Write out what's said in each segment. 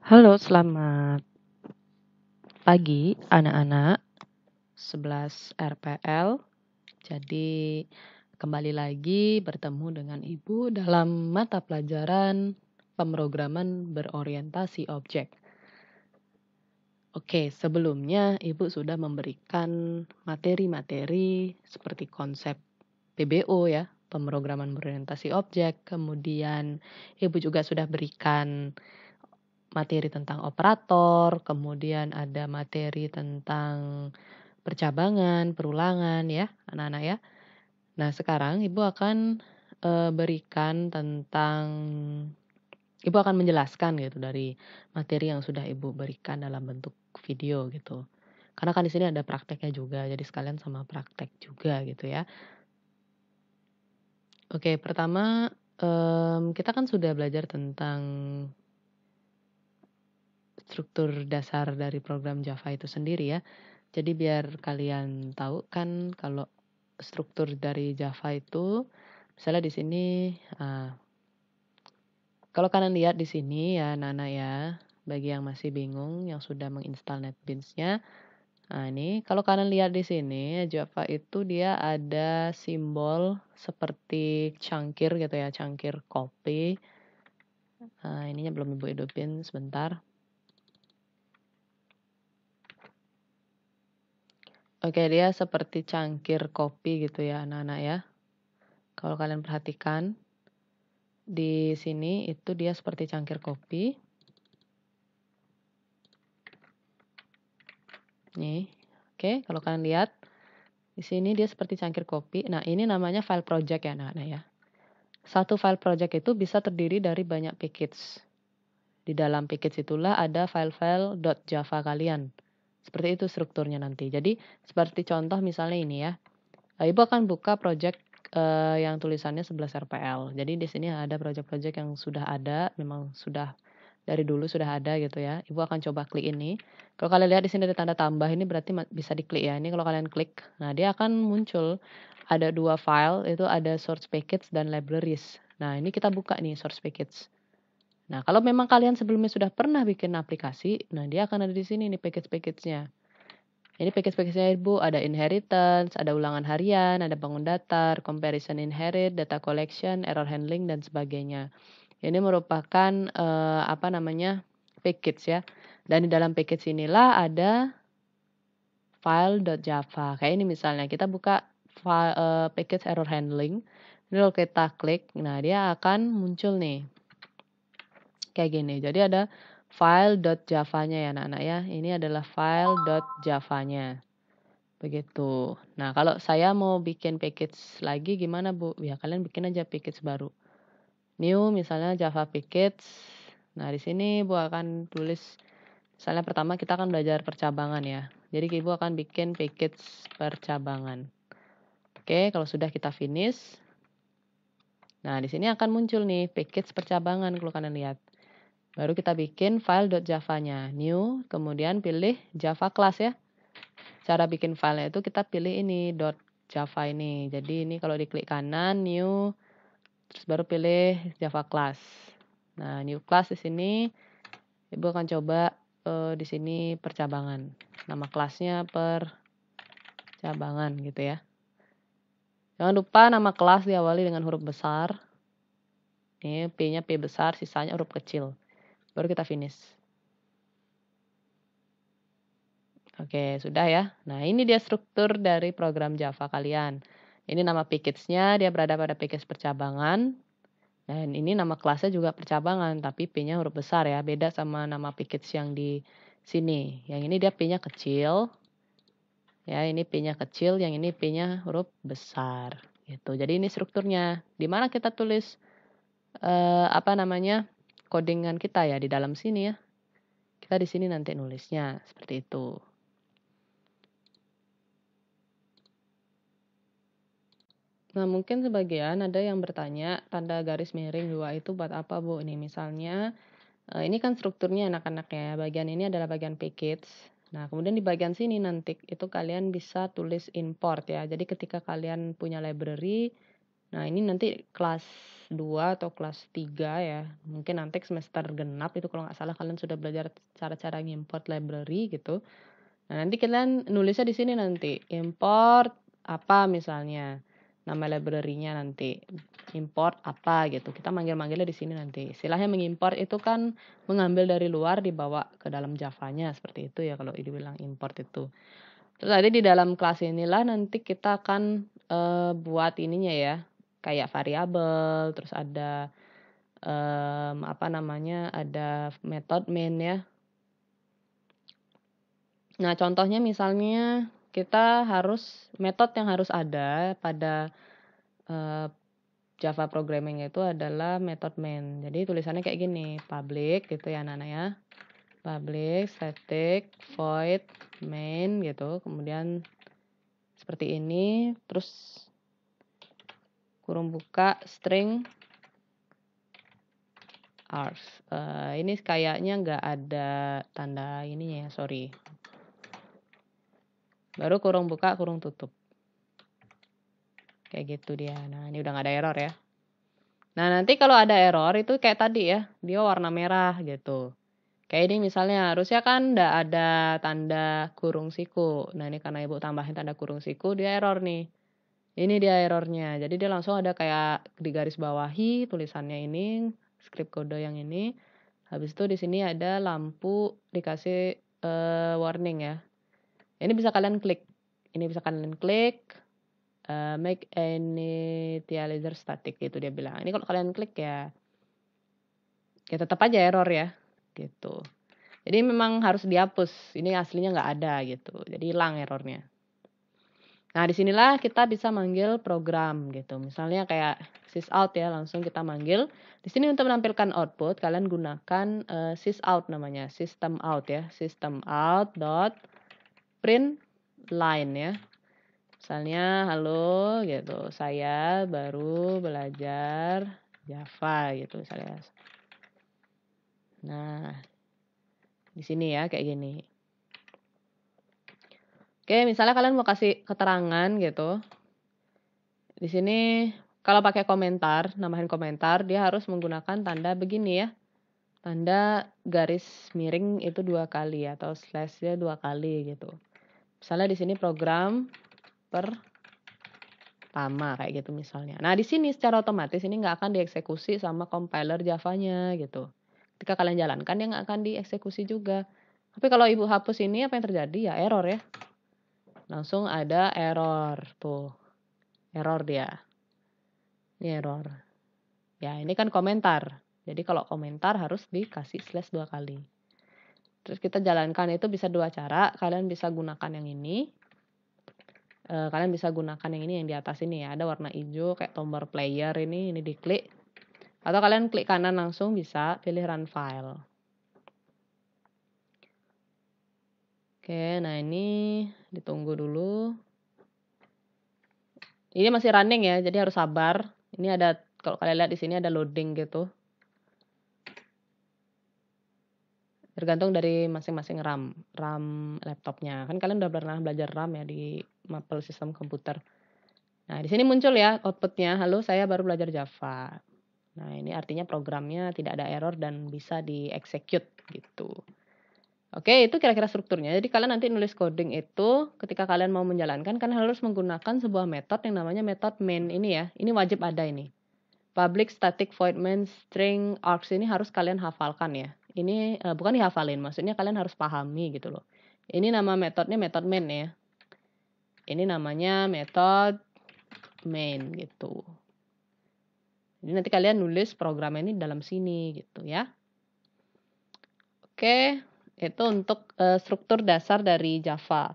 Halo, selamat pagi anak-anak 11 RPL. Jadi kembali lagi bertemu dengan Ibu dalam mata pelajaran pemrograman berorientasi objek. Oke, sebelumnya Ibu sudah memberikan materi-materi seperti konsep PBO ya, pemrograman berorientasi objek. Kemudian Ibu juga sudah berikan materi tentang operator, kemudian ada materi tentang percabangan, perulangan ya, anak-anak ya. Nah, sekarang Ibu akan menjelaskan gitu dari materi yang sudah Ibu berikan dalam bentuk video gitu. Karena kan di sini ada prakteknya juga, jadi sekalian sama praktek juga gitu ya. Oke, pertama kita kan sudah belajar tentang struktur dasar dari program Java itu sendiri ya. Jadi biar kalian tahu kan kalau struktur dari Java itu, misalnya di sini, kalau kalian lihat di sini ya anak-anak ya, bagi yang masih bingung yang sudah menginstal NetBeans-nya, nah ini kalau kalian lihat di sini Java itu dia ada simbol seperti cangkir gitu ya, cangkir kopi. Nah, ininya belum Ibu hidupin sebentar. Oke, dia seperti cangkir kopi gitu ya anak-anak ya. Kalau kalian perhatikan, di sini itu dia seperti cangkir kopi. Nih, oke, kalau kalian lihat, di sini dia seperti cangkir kopi. Nah, ini namanya file project ya anak-anak ya. Satu file project itu bisa terdiri dari banyak package. Di dalam package itulah ada file-file .java kalian. Seperti itu strukturnya nanti. Jadi, seperti contoh misalnya ini ya. Ibu akan buka project yang tulisannya 11 RPL. Jadi di sini ada project-project yang sudah ada, memang sudah dari dulu sudah ada gitu ya. Ibu akan coba klik ini. Kalau kalian lihat di sini ada tanda tambah ini berarti bisa diklik ya. Ini kalau kalian klik, nah dia akan muncul ada 2 file, itu ada source package dan libraries. Nah, ini kita buka nih source package. Nah, kalau memang kalian sebelumnya sudah pernah bikin aplikasi, nah dia akan ada di sini nih package-package-nya. Ini package-package-nya Ibu, ada inheritance, ada ulangan harian, ada bangun datar, comparison inherit, data collection, error handling, dan sebagainya. Ini merupakan, package ya. Dan di dalam package inilah ada file.java. Kayak ini misalnya, kita buka package error handling. Ini kalau kita klik, nah dia akan muncul nih. Kayak gini. Jadi ada file.java-nya ya anak-anak ya. Ini adalah file.java-nya. Begitu. Nah, kalau saya mau bikin package lagi gimana, Bu? Ya kalian bikin aja package baru. New misalnya Java package. Nah, di sini Ibu akan tulis misalnya pertama kita akan belajar percabangan ya. Jadi Ibu akan bikin package percabangan. Oke, kalau sudah kita finish. Nah, di sini akan muncul nih package percabangan kalau kalian lihat. Baru kita bikin file.java-nya. New, kemudian pilih Java class ya. Cara bikin filenya itu kita pilih ini .java ini. Jadi ini kalau diklik kanan new, terus baru pilih Java class. Nah, new class di sini Ibu akan coba di sini percabangan. Nama kelasnya percabangan gitu ya. Jangan lupa nama kelas diawali dengan huruf besar. Ini P-nya P besar, sisanya huruf kecil. Baru kita finish. Oke, sudah ya. Nah, ini dia struktur dari program Java kalian. Ini nama package-nya, dia berada pada package percabangan. Dan ini nama kelasnya juga percabangan, tapi P-nya huruf besar ya. Beda sama nama package yang di sini. Yang ini dia P-nya kecil. Ya, ini P-nya kecil, yang ini P-nya huruf besar. Gitu. Jadi ini strukturnya. Di mana kita tulis codingan kita ya di dalam sini ya. Kita di sini nanti nulisnya seperti itu. Nah, mungkin sebagian ada yang bertanya, tanda garis miring 2 itu buat apa, Bu? Nih, misalnya, ini kan strukturnya anak-anak ya, bagian ini adalah bagian package. Nah, kemudian di bagian sini nanti, itu kalian bisa tulis import ya. Jadi ketika kalian punya library, Nah, ini nanti kelas 2 atau kelas 3 ya. Mungkin nanti semester genap itu kalau nggak salah kalian sudah belajar cara-cara ngimport library gitu. Nah, nanti kalian nulisnya di sini nanti, import apa misalnya, nama library-nya nanti, import apa gitu. Kita manggil-manggilnya di sini nanti. Istilahnya mengimport itu kan mengambil dari luar dibawa ke dalam Java-nya, seperti itu ya kalau dibilang import itu. Terus tadi di dalam kelas inilah nanti kita akan buat ininya ya, kayak variabel, terus ada apa namanya, ada method main ya. Nah, contohnya misalnya kita harus metode yang harus ada pada Java programming itu adalah method main. Jadi tulisannya kayak gini, public gitu ya anak-anak ya. Public static void main gitu. Kemudian seperti ini, terus kurung buka string args. Ini kayaknya nggak ada tanda ininya ya, sorry. Baru kurung buka, kurung tutup. Kayak gitu dia. Nah, ini udah nggak ada error ya. Nah, nanti kalau ada error itu kayak tadi ya, dia warna merah gitu. Kayak ini misalnya, harusnya kan nggak ada tanda kurung siku. Nah, ini karena ibu tambahin tanda kurung siku, dia error nih. Ini dia errornya. Jadi dia langsung ada kayak di garis bawahi tulisannya ini, script kode yang ini. Habis itu di sini ada lampu dikasih warning ya. Ini bisa kalian klik. Ini bisa kalian klik. Make initializer static gitu dia bilang. Ini kalau kalian klik ya tetap aja error ya gitu. Jadi memang harus dihapus. Ini aslinya nggak ada gitu. Jadi hilang errornya. Nah, disinilah kita bisa manggil program gitu. Misalnya kayak sysout ya, langsung kita manggil. Di sini untuk menampilkan output kalian gunakan sysout namanya, system out ya, system out dot print line ya. Misalnya, halo gitu, saya baru belajar Java gitu misalnya. Nah, di sini ya kayak gini. Oke, misalnya kalian mau kasih keterangan gitu. Di sini kalau pakai komentar, nambahin komentar, dia harus menggunakan tanda begini ya. Tanda garis miring itu 2 kali atau slash-nya 2 kali gitu. Misalnya di sini program pertama kayak gitu misalnya. Nah, di sini secara otomatis ini nggak akan dieksekusi sama compiler Java-nya gitu. Ketika kalian jalankan dia nggak akan dieksekusi juga. Tapi kalau ibu hapus ini apa yang terjadi ya error ya. Langsung ada error tuh. Error dia. Ini error. Ya, ini kan komentar. Jadi kalau komentar harus dikasih slash 2 kali. Terus kita jalankan itu bisa 2 cara. Kalian bisa gunakan yang ini. Kalian bisa gunakan yang ini yang di atas ini ya. Ada warna hijau kayak tombol player ini diklik. Atau kalian klik kanan langsung bisa pilih run file. Oke, nah ini ditunggu dulu. Ini masih running ya, jadi harus sabar. Ini ada, kalau kalian lihat di sini ada loading gitu. Tergantung dari masing-masing RAM laptopnya. Kan kalian udah pernah belajar RAM ya di Maple sistem komputer. Nah, di sini muncul ya outputnya, halo saya baru belajar Java. Nah, ini artinya programnya tidak ada error dan bisa di-execute gitu. Oke, itu kira-kira strukturnya. Jadi kalian nanti nulis coding itu ketika kalian mau menjalankan kan harus menggunakan sebuah metode yang namanya metode main ini ya. Ini wajib ada ini. Public static void main string args ini harus kalian hafalkan ya. Ini bukan dihafalin, maksudnya kalian harus pahami gitu loh. Ini nama metodenya metode main ya. Ini namanya metode main gitu. Jadi nanti kalian nulis program ini dalam sini gitu ya. Oke, itu untuk struktur dasar dari Java.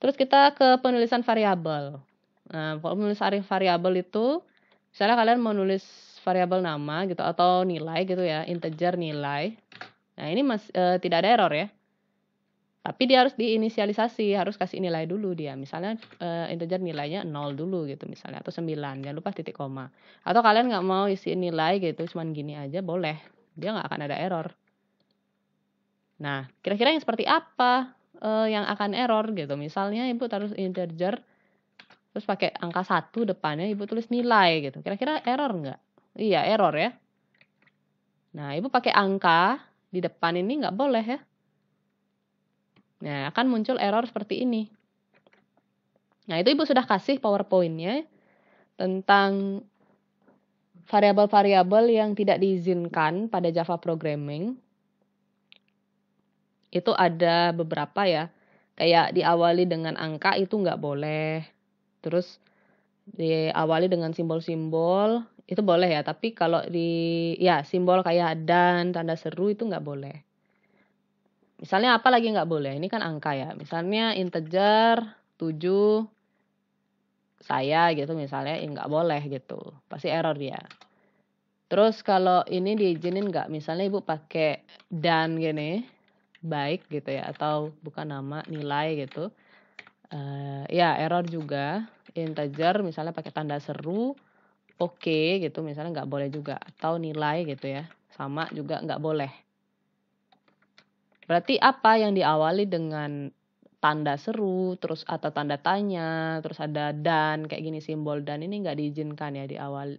Terus kita ke penulisan variabel. Nah, penulisan variabel itu misalnya kalian mau nulis variabel nama gitu atau nilai gitu ya, integer nilai. Nah, ini tidak ada error ya. Tapi dia harus diinisialisasi, harus kasih nilai dulu dia. Misalnya integer nilainya 0 dulu gitu misalnya atau 9, jangan lupa titik koma. Atau kalian nggak mau isi nilai gitu, cuman gini aja boleh. Dia nggak akan ada error. Nah, kira-kira yang seperti apa yang akan error gitu. Misalnya ibu taruh integer terus pakai angka 1 depannya, Ibu tulis nilai gitu. Kira-kira error nggak? Iya, error ya. Nah, Ibu pakai angka di depan ini nggak boleh ya. Nah, akan muncul error seperti ini. Nah, itu Ibu sudah kasih PowerPoint-nya tentang variabel-variabel yang tidak diizinkan pada Java Programming. Itu ada beberapa ya. Kayak diawali dengan angka itu nggak boleh. Terus diawali dengan simbol-simbol itu boleh ya. Tapi kalau simbol kayak dan, tanda seru itu nggak boleh. Misalnya apa lagi nggak boleh? Ini kan angka ya. Misalnya integer 7 saya gitu misalnya, nggak boleh gitu. Pasti error dia. Terus kalau ini diizinin nggak? Misalnya Ibu pakai dan gini, baik gitu ya, atau bukan nama, nilai gitu. Ya error juga. Integer misalnya pakai tanda seru, oke gitu misalnya nggak boleh juga. Atau nilai gitu ya, sama juga nggak boleh. Berarti apa yang diawali dengan tanda seru, terus atau tanda tanya, terus ada dan, kayak gini simbol dan ini nggak diizinkan ya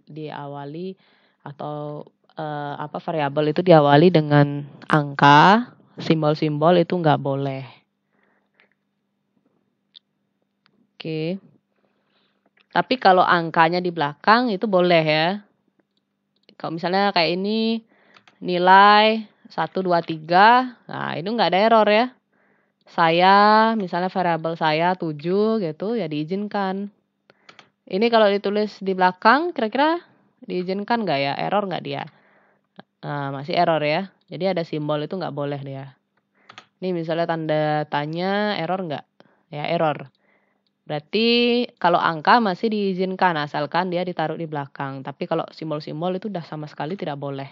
diawali atau variabel itu diawali dengan angka, simbol-simbol itu nggak boleh. Oke. Tapi kalau angkanya di belakang itu boleh ya. Kalau misalnya kayak ini nilai 1, 2, 3, nah itu nggak ada error ya. Saya, misalnya variabel saya 7 gitu, ya diizinkan. Ini kalau ditulis di belakang, kira-kira diizinkan nggak ya? Error nggak dia? Nah, masih error ya. Jadi ada simbol itu nggak boleh dia. Ini misalnya tanda tanya, error nggak? Ya, error. Berarti kalau angka masih diizinkan, asalkan dia ditaruh di belakang. Tapi kalau simbol-simbol itu udah sama sekali tidak boleh.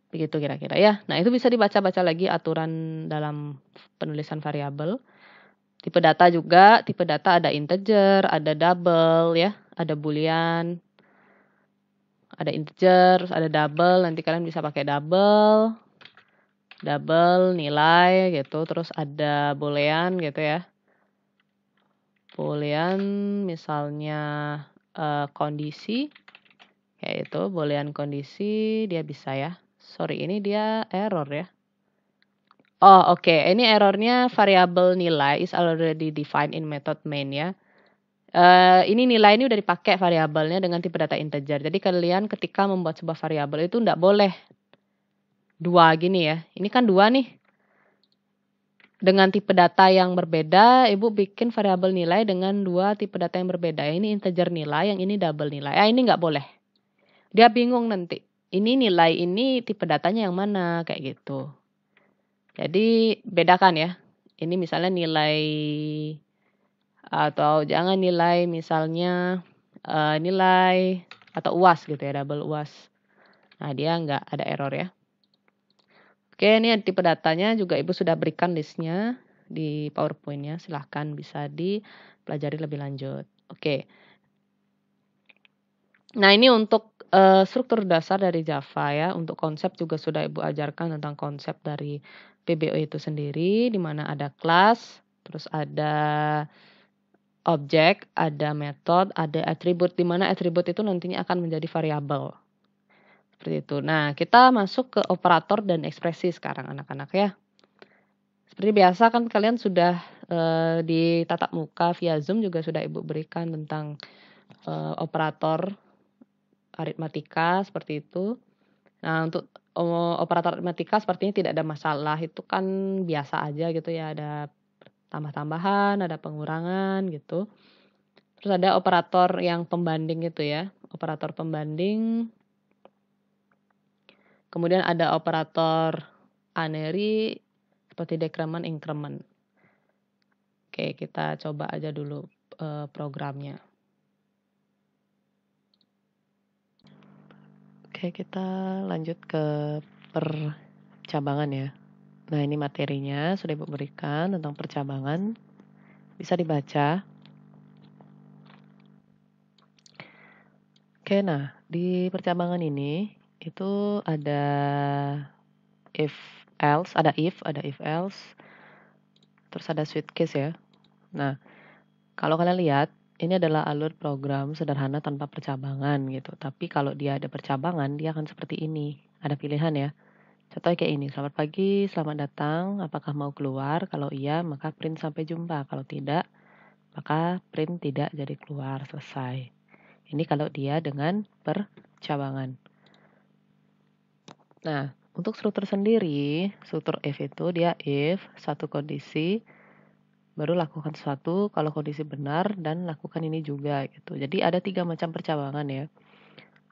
Begitu kira-kira ya. Nah, itu bisa dibaca-baca lagi aturan dalam penulisan variabel. Tipe data juga, tipe data ada integer, ada double ya, ada boolean, ada integer, terus ada double, nanti kalian bisa pakai double nilai gitu, terus ada boolean gitu ya. Boolean misalnya kondisi, kayak itu boolean kondisi dia bisa ya. Sorry, ini dia error ya. Oh, oke. Ini errornya variabel nilai is already defined in method main ya. Ini nilai ini udah dipakai variabelnya dengan tipe data integer. Jadi kalian ketika membuat sebuah variabel itu enggak boleh 2 gini ya. Ini kan 2 nih. Dengan tipe data yang berbeda, Ibu bikin variabel nilai dengan 2 tipe data yang berbeda. Ini integer nilai, yang ini double nilai. Ini enggak boleh. Dia bingung nanti. Ini nilai ini tipe datanya yang mana, kayak gitu. Jadi bedakan ya. Ini misalnya nilai atau jangan nilai misalnya nilai atau UAS gitu ya, double UAS. Nah, dia nggak ada error ya. Oke, ini tipe datanya juga Ibu sudah berikan listnya di PowerPoint-nya. Silahkan bisa dipelajari lebih lanjut. Oke. Nah, ini untuk struktur dasar dari Java ya. Untuk konsep juga sudah Ibu ajarkan tentang konsep dari PBO itu sendiri, di mana ada kelas, terus ada objek, ada metode, ada atribut, di mana atribut itu nantinya akan menjadi variabel. Seperti itu. Nah, kita masuk ke operator dan ekspresi sekarang anak-anak ya. Seperti biasa kan kalian sudah di tatap muka via Zoom juga sudah Ibu berikan tentang operator aritmatika seperti itu. Nah, untuk operator aritmatika sepertinya tidak ada masalah, itu kan biasa aja gitu ya, ada tambah-tambahan, ada pengurangan gitu. Terus ada operator yang pembanding gitu ya, operator pembanding. Kemudian ada operator unary seperti decrement, increment. Oke, kita coba aja dulu programnya. Oke, kita lanjut ke percabangan ya. Nah, ini materinya sudah Ibu berikan tentang percabangan. Bisa dibaca. Oke, nah di percabangan ini itu ada if else, ada if else, terus ada switch case ya. Nah, Kalau kalian lihat, ini adalah alur program sederhana tanpa percabangan gitu. Tapi kalau dia ada percabangan, dia akan seperti ini. Ada pilihan ya. Contohnya kayak ini, selamat pagi, selamat datang, apakah mau keluar? Kalau iya, maka print sampai jumpa. Kalau tidak, maka print tidak jadi keluar, selesai. Ini kalau dia dengan percabangan. Nah, untuk struktur sendiri, struktur if itu dia if, satu kondisi, baru lakukan sesuatu kalau kondisi benar dan lakukan ini juga gitu. Jadi ada 3 macam percabangan ya.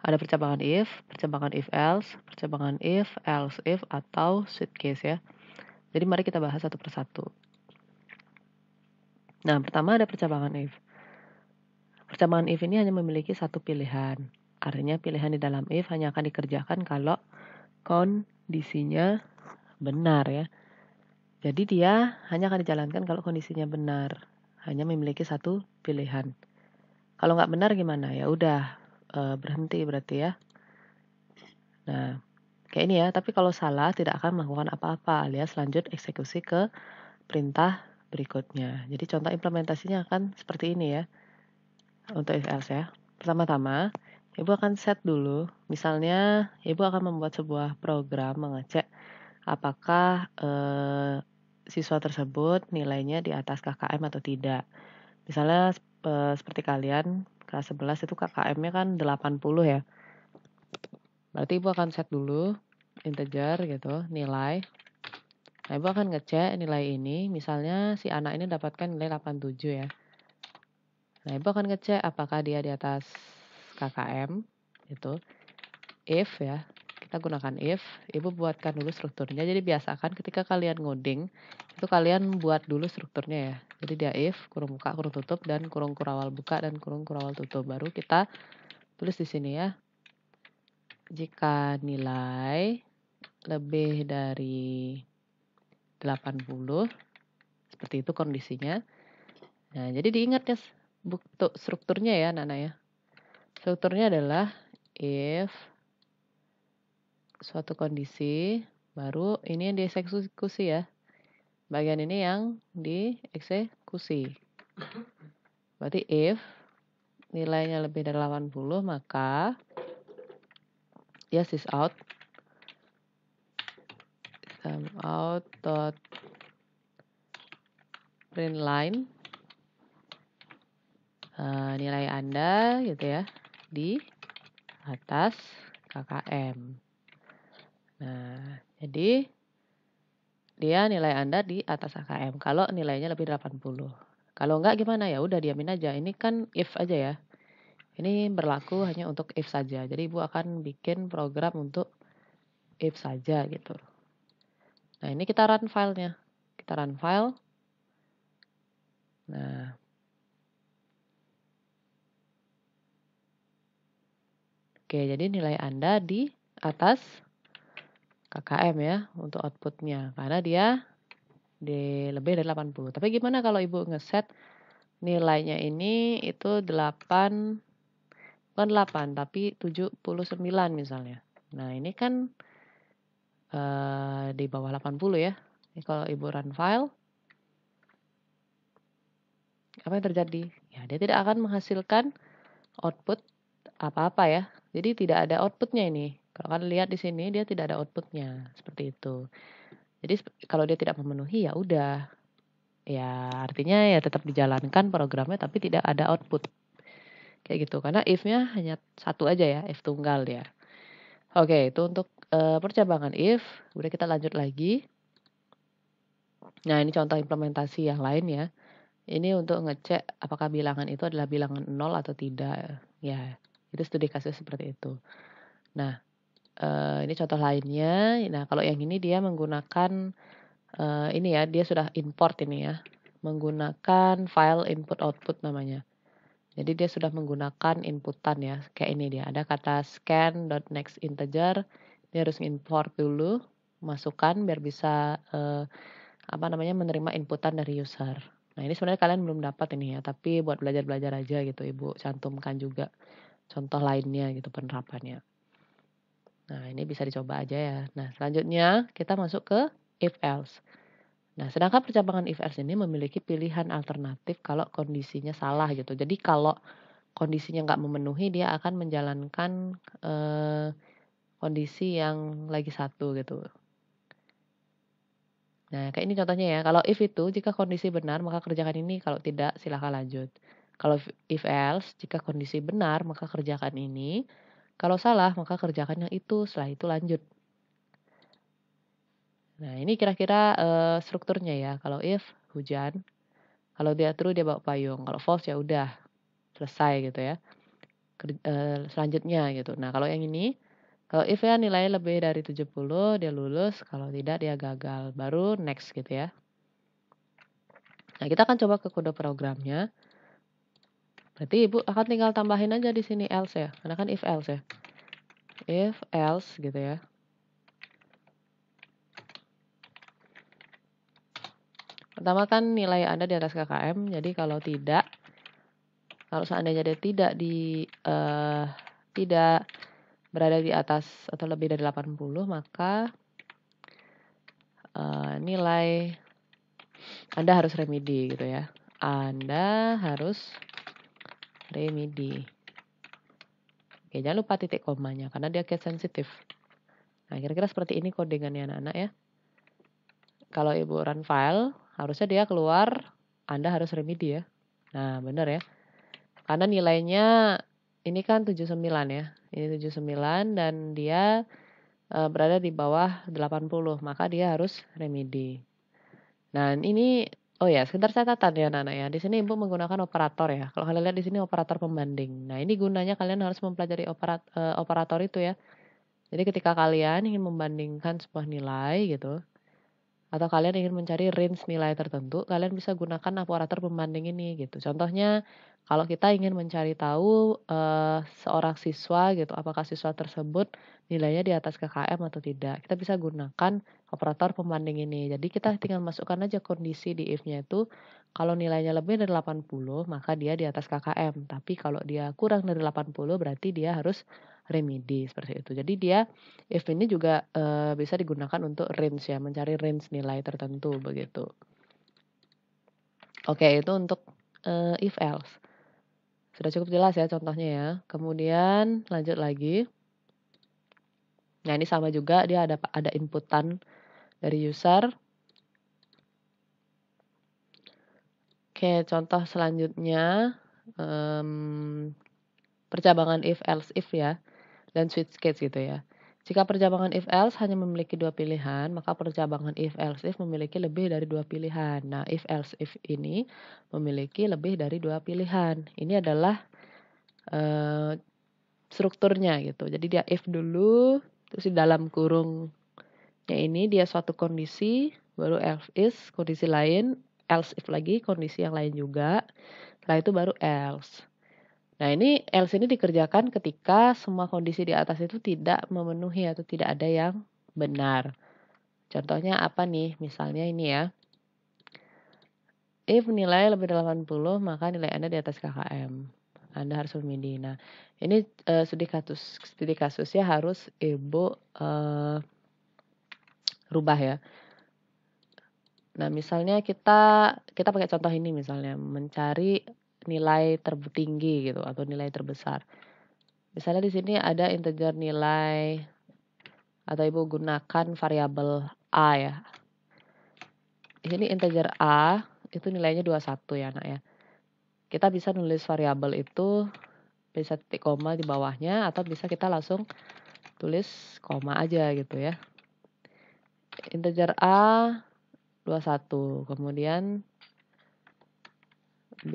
Ada percabangan if else if, atau switch case ya. Jadi mari kita bahas satu persatu. Nah, pertama ada percabangan if. Percabangan if ini hanya memiliki satu pilihan. Artinya pilihan di dalam if hanya akan dikerjakan kalau kondisinya benar ya. Jadi dia hanya akan dijalankan kalau kondisinya benar. Hanya memiliki satu pilihan. Kalau nggak benar gimana? Ya udah berhenti berarti ya. Nah, kayak ini ya. Tapi kalau salah tidak akan melakukan apa-apa alias lanjut eksekusi ke perintah berikutnya. Jadi contoh implementasinya akan seperti ini ya. Untuk if else ya. Pertama-tama, Ibu akan set dulu. Misalnya, Ibu akan membuat sebuah program mengecek apakah siswa tersebut nilainya di atas KKM atau tidak. Misalnya seperti kalian kelas 11 itu KKM-nya kan 80 ya. Berarti Ibu akan set dulu integer gitu, nilai. Nah, Ibu akan ngecek nilai ini, misalnya si anak ini dapatkan nilai 87 ya. Nah, Ibu akan ngecek apakah dia di atas KKM gitu. If ya, kita gunakan if, Ibu buatkan dulu strukturnya. Jadi biasakan ketika kalian ngoding, itu kalian buat dulu strukturnya ya. Jadi dia if, kurung buka, kurung tutup, dan kurung kurawal buka, dan kurung kurawal tutup. Baru kita tulis di sini ya. Jika nilai lebih dari 80, seperti itu kondisinya. Nah, jadi diingat ya strukturnya ya, Nana ya. Strukturnya adalah if suatu kondisi, baru ini yang dieksekusi ya. Bagian ini yang dieksekusi. Berarti if nilainya lebih dari 80, maka dia sysout dot print line nilai Anda gitu ya di atas KKM. Nah, jadi dia nilai Anda di atas KKM kalau nilainya lebih 80. Kalau enggak gimana ya udah diamin aja. Ini kan if aja ya. Ini berlaku hanya untuk if saja. Jadi Ibu akan bikin program untuk if saja gitu. Nah, ini kita run filenya. Kita run file. Nah, oke, jadi nilai Anda di atas KKM ya untuk outputnya. Karena dia di lebih dari 80. Tapi gimana kalau Ibu ngeset nilainya ini itu 8, bukan 8, tapi 79 misalnya. Nah, ini kan di bawah 80 ya. Ini kalau Ibu run file, apa yang terjadi? Ya, dia tidak akan menghasilkan output apa-apa ya. Jadi tidak ada outputnya ini. Kalau kalian lihat di sini dia tidak ada outputnya seperti itu. Jadi kalau dia tidak memenuhi ya udah. Ya artinya ya tetap dijalankan programnya tapi tidak ada output. Kayak gitu. Karena if-nya hanya satu aja ya, if tunggal ya. Oke, itu untuk percabangan if. Udah kita lanjut lagi. Nah, ini contoh implementasi yang lain ya. Ini untuk ngecek apakah bilangan itu adalah bilangan 0 atau tidak. Ya, itu studi kasus seperti itu. Nah, ini contoh lainnya. Nah, kalau yang ini dia menggunakan ini ya, dia sudah import ini ya. Menggunakan file input output namanya. Jadi dia sudah menggunakan inputan ya. Kayak ini dia, ada kata scan.nextInteger. Dia harus import dulu, masukkan biar bisa menerima inputan dari user. Nah, ini sebenarnya kalian belum dapat ini ya, tapi buat belajar-belajar aja gitu Ibu cantumkan juga contoh lainnya gitu penerapannya. Nah, ini bisa dicoba aja ya. Nah, selanjutnya kita masuk ke if else. Nah, sedangkan percabangan if else ini memiliki pilihan alternatif kalau kondisinya salah gitu. Jadi kalau kondisinya nggak memenuhi, dia akan menjalankan kondisi yang lagi satu gitu. Nah, kayak ini contohnya ya. Kalau if itu jika kondisi benar maka kerjakan ini, kalau tidak silakan lanjut. Kalau if else jika kondisi benar maka kerjakan ini, kalau salah maka kerjakan yang itu, setelah itu lanjut. Nah, ini kira-kira strukturnya ya. Kalau if hujan, kalau dia true dia bawa payung, kalau false ya udah selesai gitu ya. Selanjutnya gitu. Nah, kalau yang ini, kalau if ya nilainya lebih dari 70 dia lulus, kalau tidak dia gagal. Baru next gitu ya. Nah, kita akan coba ke kode programnya. Berarti Ibu akan tinggal tambahin aja di sini else ya. Karena kan if else ya. If else gitu ya. Pertama kan nilai Anda di atas KKM, jadi kalau seandainya dia tidak berada di atas atau lebih dari 80, maka nilai Anda harus remedi gitu ya. Anda harus remedi. Oke, jangan lupa titik komanya karena dia case sensitif. Nah, kira-kira seperti ini kodingannya anak-anak ya. Kalau Ibu run file, harusnya dia keluar, Anda harus remedi ya. Nah, benar ya. Karena nilainya ini kan 79 ya. Ini 79 dan dia berada di bawah 80, maka dia harus remedi. Nah, ini oh ya, sebentar catatan ya anak-anak ya. Di sini Ibu menggunakan operator ya. Kalau kalian lihat di sini operator pembanding. Nah, ini gunanya kalian harus mempelajari operator itu ya. Jadi ketika kalian ingin membandingkan sebuah nilai gitu, atau kalian ingin mencari range nilai tertentu, kalian bisa gunakan operator pembanding ini gitu. Contohnya, kalau kita ingin mencari tahu seorang siswa gitu, apakah siswa tersebut nilainya di atas KKM atau tidak, kita bisa gunakan operator pembanding ini. Jadi kita tinggal masukkan aja kondisi di if-nya itu, kalau nilainya lebih dari 80, maka dia di atas KKM. Tapi kalau dia kurang dari 80, berarti dia harus remedi seperti itu. Jadi dia if ini juga bisa digunakan untuk range ya, mencari range nilai tertentu begitu. Oke, itu untuk if else. Sudah cukup jelas ya contohnya ya. Kemudian lanjut lagi. Nah, ini sama juga dia ada inputan dari user. Oke, contoh selanjutnya percabangan if else if ya dan switch case gitu ya. Jika percabangan if else hanya memiliki 2 pilihan, maka percabangan if else if memiliki lebih dari 2 pilihan. Nah, if else if ini memiliki lebih dari 2 pilihan. Ini adalah strukturnya gitu. Jadi dia if dulu, terus di dalam kurungnya ini dia suatu kondisi, baru else is kondisi lain, else if lagi kondisi yang lain juga. Setelah itu baru else. Nah, ini else ini dikerjakan ketika semua kondisi di atas itu tidak memenuhi atau tidak ada yang benar. Contohnya apa nih? Misalnya ini ya. If nilai lebih dari 80, maka nilai Anda di atas KKM. Anda harus remedi. Nah, ini studi kasusnya harus Ibu rubah ya. Nah, misalnya kita pakai contoh ini misalnya, mencari nilai tertinggi gitu atau nilai terbesar. Misalnya di sini ada integer nilai atau Ibu gunakan variabel A ya. Di sini integer A itu nilainya 21 ya, Nak ya. Kita bisa nulis variabel itu bisa titik koma di bawahnya atau bisa kita langsung tulis koma aja gitu ya. Integer A 21, kemudian B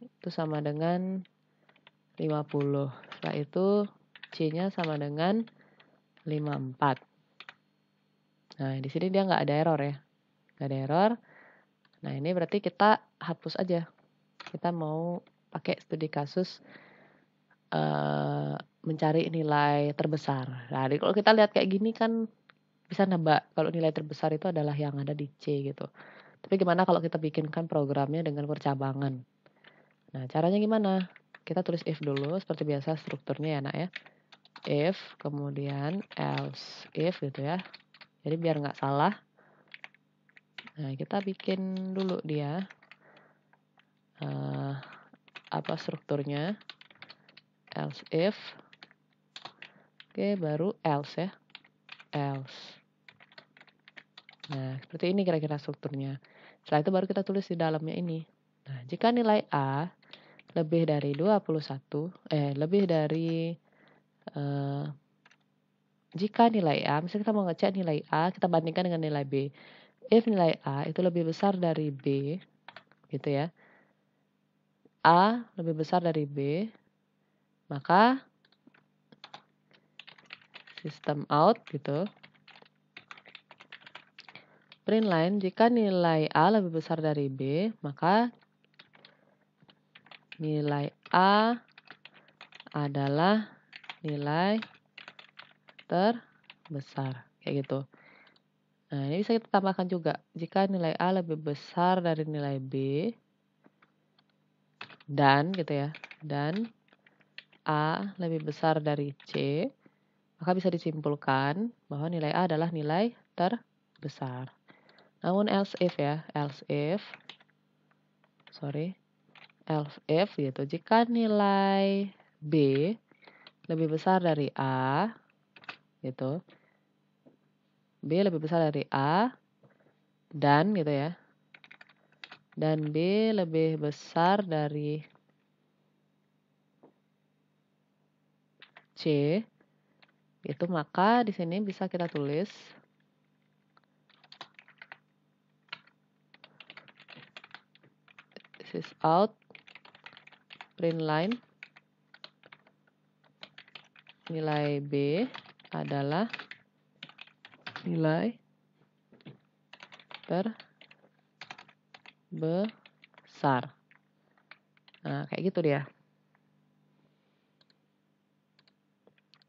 itu sama dengan 50. Setelah itu C-nya sama dengan 54. Nah, di sini dia nggak ada error ya. Nggak ada error. Nah, ini berarti kita hapus aja. Kita mau pakai studi kasus mencari nilai terbesar. Nah, kalau kita lihat kayak gini kan bisa nebak kalau nilai terbesar itu adalah yang ada di C gitu. Tapi gimana kalau kita bikinkan programnya dengan percabangan? Nah, caranya gimana? Kita tulis if dulu seperti biasa strukturnya ya, Nak ya. If, kemudian else if gitu ya. Jadi biar nggak salah. Nah, kita bikin dulu dia apa strukturnya, else if. Oke, baru else ya, else. Nah, seperti ini kira-kira strukturnya. Setelah itu baru kita tulis di dalamnya ini. Nah, jika nilai A lebih dari 21, lebih dari jika nilai A, misalnya kita mau ngecek nilai A, kita bandingkan dengan nilai B. If nilai A itu lebih besar dari B, gitu ya. A lebih besar dari B, maka system out gitu. Print line, jika nilai A lebih besar dari B, maka nilai A adalah nilai terbesar. Kayak gitu. Nah, ini bisa kita tambahkan juga. Jika nilai A lebih besar dari nilai B, dan gitu ya, dan A lebih besar dari C, maka bisa disimpulkan bahwa nilai A adalah nilai terbesar. Namun else if ya, else if gitu. Jika nilai B lebih besar dari A, gitu. B lebih besar dari A, dan gitu ya. Dan B lebih besar dari C, itu maka di sini bisa kita tulis this is out, print line, nilai B adalah nilai terbesar. Nah, kayak gitu dia.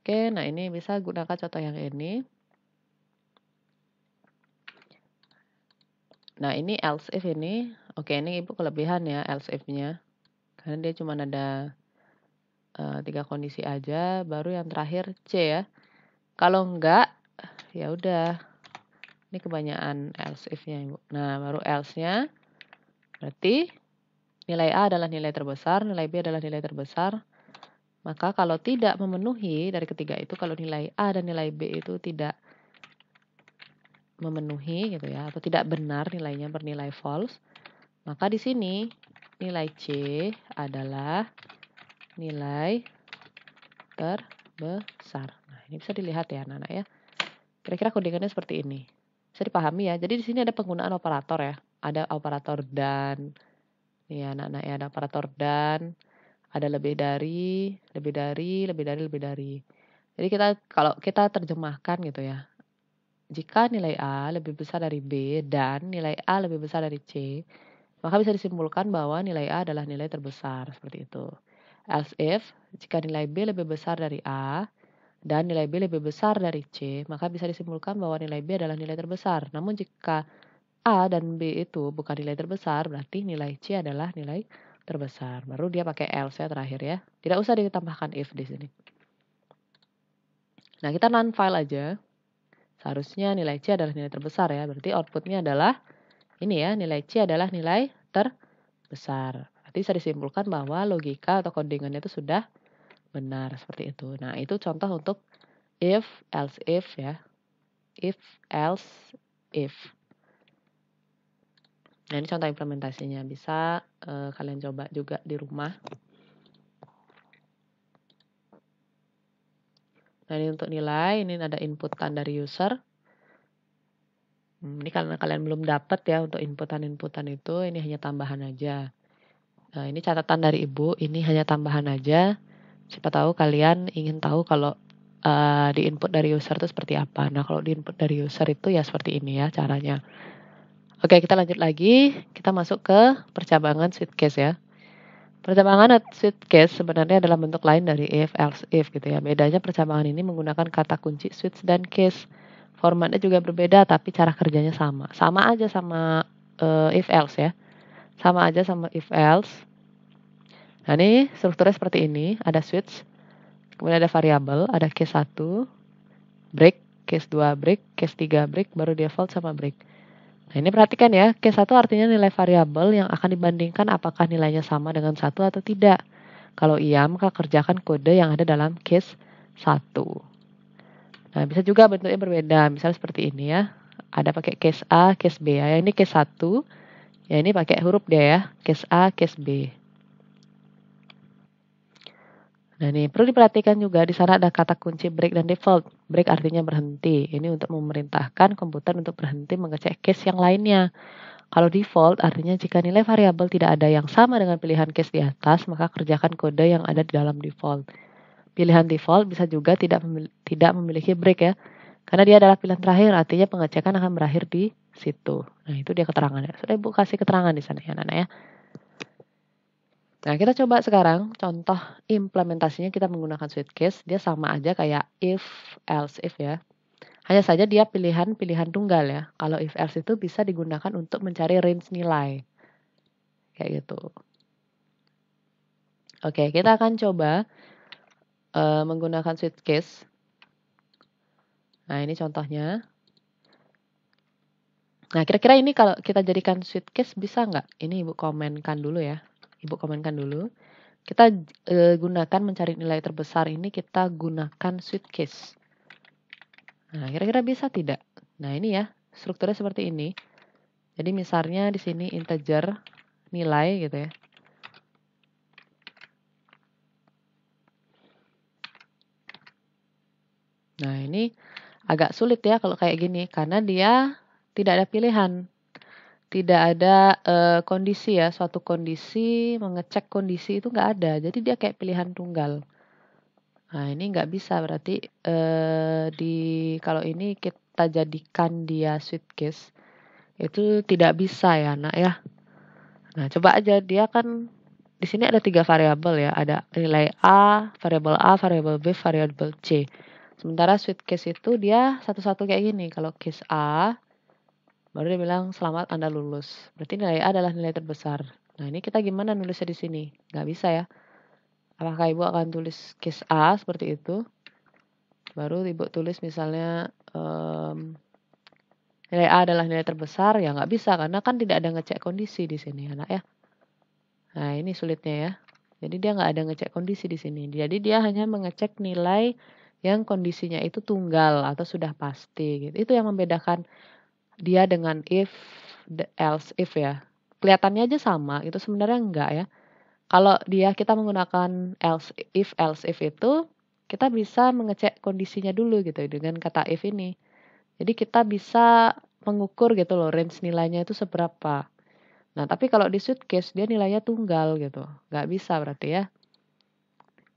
Oke, nah ini bisa gunakan contoh yang ini. Nah, ini else if ini. Oke, ini Ibu kelebihan ya else if-nya. Karena dia cuma ada 3 kondisi aja, baru yang terakhir C ya. Kalau enggak, ya udah. Ini kebanyakan else if-nya, Ibu. Nah, baru else-nya berarti nilai A adalah nilai terbesar, nilai B adalah nilai terbesar. Maka kalau tidak memenuhi dari ketiga itu, kalau nilai A dan nilai B itu tidak memenuhi gitu ya, atau tidak benar nilainya bernilai false, maka di sini nilai C adalah nilai terbesar. Nah, ini bisa dilihat ya anak-anak ya. Kira-kira codingannya seperti ini. Bisa dipahami ya. Jadi di sini ada penggunaan operator ya. Ada operator dan. Nih ya anak-anak ya, ada operator dan. Ada lebih dari. Jadi kalau kita terjemahkan gitu ya. Jika nilai A lebih besar dari B dan nilai A lebih besar dari C, maka bisa disimpulkan bahwa nilai A adalah nilai terbesar, seperti itu. Else if, jika nilai B lebih besar dari A dan nilai B lebih besar dari C, maka bisa disimpulkan bahwa nilai B adalah nilai terbesar. Namun jika A dan B itu bukan nilai terbesar, berarti nilai C adalah nilai terbesar. Baru dia pakai else ya terakhir ya. Tidak usah ditambahkan if di sini. Nah, kita non-file aja. Seharusnya nilai C adalah nilai terbesar ya. Berarti outputnya adalah ini ya, nilai C adalah nilai terbesar. Berarti bisa disimpulkan bahwa logika atau codingannya itu sudah benar seperti itu. Nah, itu contoh untuk if, else if ya. If, else, if. Nah, ini contoh implementasinya. Bisa kalian coba juga di rumah. Nah, ini untuk nilai. Ini ada inputan dari user. Ini karena kalian belum dapat ya untuk inputan-inputan itu. Ini hanya tambahan aja. Nah, ini catatan dari Ibu. Ini hanya tambahan aja. Siapa tahu kalian ingin tahu kalau di input dari user itu seperti apa. Nah, kalau di input dari user itu ya seperti ini ya caranya. Oke, kita lanjut lagi. Kita masuk ke percabangan switch case ya. Percabangan switch case sebenarnya adalah bentuk lain dari if, else, if gitu ya. Bedanya percabangan ini menggunakan kata kunci switch dan case. Formatnya juga berbeda tapi cara kerjanya sama. Sama aja sama if, else ya. Sama aja sama if, else. Nah, ini strukturnya seperti ini. Ada switch, kemudian ada variabel, ada case 1, break, case 2 break, case 3 break, baru default sama break. Nah, ini perhatikan ya, case 1 artinya nilai variabel yang akan dibandingkan apakah nilainya sama dengan 1 atau tidak. Kalau iya, maka kerjakan kode yang ada dalam case 1. Nah, bisa juga bentuknya berbeda, misalnya seperti ini ya. Ada pakai case A, case B ya. Ini case 1, ya ini pakai huruf dia ya, case A, case B. Nah, ini perlu diperhatikan juga di sana ada kata kunci break dan default. Break artinya berhenti. Ini untuk memerintahkan komputer untuk berhenti mengecek case yang lainnya. Kalau default artinya jika nilai variabel tidak ada yang sama dengan pilihan case di atas, maka kerjakan kode yang ada di dalam default. Pilihan default bisa juga tidak memiliki break ya. Karena dia adalah pilihan terakhir, artinya pengecekan akan berakhir di situ. Nah, itu dia keterangannya. Sudah Ibu kasih keterangan di sana ya, anak-anak ya. Nah, kita coba sekarang contoh implementasinya kita menggunakan switch case. Dia sama aja kayak if, else, if ya. Hanya saja dia pilihan tunggal ya. Kalau if else itu bisa digunakan untuk mencari range nilai. Kayak gitu. Oke, kita akan coba menggunakan switch case. Nah, ini contohnya. Nah, kira-kira ini kalau kita jadikan switch case bisa nggak? Ini Ibu komenkan dulu ya. Ibu komenkan dulu. Kita gunakan mencari nilai terbesar ini, kita gunakan switch case. Nah, kira-kira bisa tidak? Nah, ini ya, strukturnya seperti ini. Jadi misalnya di sini integer nilai gitu ya. Nah, ini agak sulit ya kalau kayak gini karena dia tidak ada pilihan. Tidak ada kondisi ya, suatu kondisi, mengecek kondisi itu nggak ada. Jadi dia kayak pilihan tunggal. Nah, ini nggak bisa berarti kalau ini kita jadikan dia switch case itu tidak bisa ya, Nak ya. Nah, coba aja dia kan di sini ada 3 variabel ya, ada nilai A, variabel B, variabel C. Sementara switch case itu dia satu-satu kayak gini. Kalau case A, baru dia bilang selamat Anda lulus. Berarti nilai A adalah nilai terbesar. Nah, ini kita gimana nulisnya di sini? Nggak bisa ya. Apakah Ibu akan tulis case A seperti itu? Baru Ibu tulis misalnya nilai A adalah nilai terbesar, ya nggak bisa karena kan tidak ada ngecek kondisi di sini anak ya. Nah, ini sulitnya ya. Jadi dia nggak ada ngecek kondisi di sini. Jadi dia hanya mengecek nilai yang kondisinya itu tunggal atau sudah pasti gitu. Itu yang membedakan dia dengan if, else, if ya. Kelihatannya aja sama, itu sebenarnya enggak ya. Kalau kita menggunakan else if itu, kita bisa mengecek kondisinya dulu gitu dengan kata if ini. Jadi kita bisa mengukur gitu loh range nilainya itu seberapa. Nah, tapi kalau di switch case dia nilainya tunggal gitu. Nggak bisa berarti ya.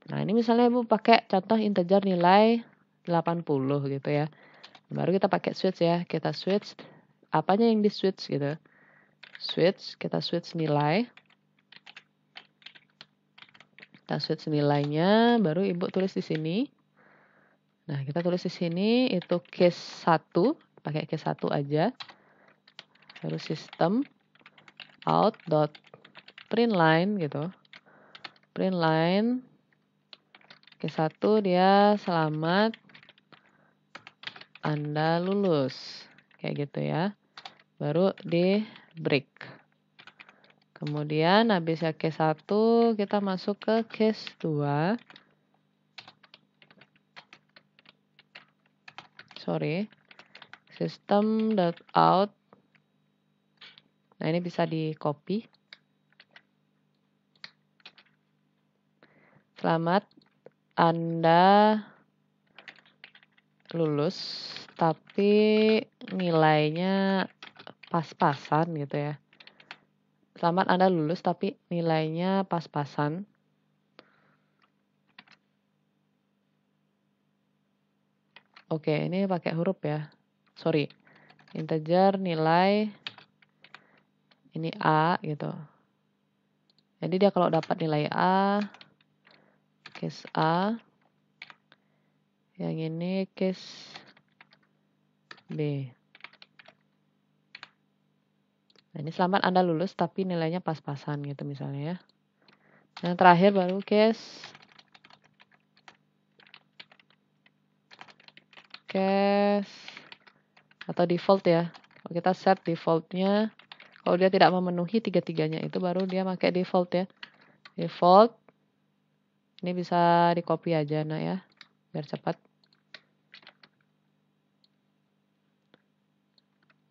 Nah, ini misalnya Ibu pakai contoh integer nilai 80 gitu ya. Baru kita pakai switch ya. Kita switch apanya yang di switch gitu. Kita switch nilai. Kita switch nilainya, baru Ibu tulis di sini. Nah, kita tulis di sini itu case 1, pakai case 1 aja. Baru system out.println gitu. Println case 1 dia selamat Anda lulus. Kayak gitu ya. Baru di break. Kemudian habis ya case 1 kita masuk ke case 2. System.out. Nah, ini bisa di copy. Selamat Anda lulus, tapi nilainya pas-pasan gitu ya. Selamat Anda lulus, tapi nilainya pas-pasan. Oke, ini pakai huruf ya. Integer nilai ini A gitu. Jadi dia kalau dapat nilai A, case A, yang ini case B. Nah, ini selamat Anda lulus tapi nilainya pas-pasan gitu misalnya ya. Yang terakhir baru case atau default ya. Kalau kita set defaultnya, kalau dia tidak memenuhi tiga-tiganya itu baru dia pakai default ya. Default. Ini bisa di copy aja nak ya, biar cepat.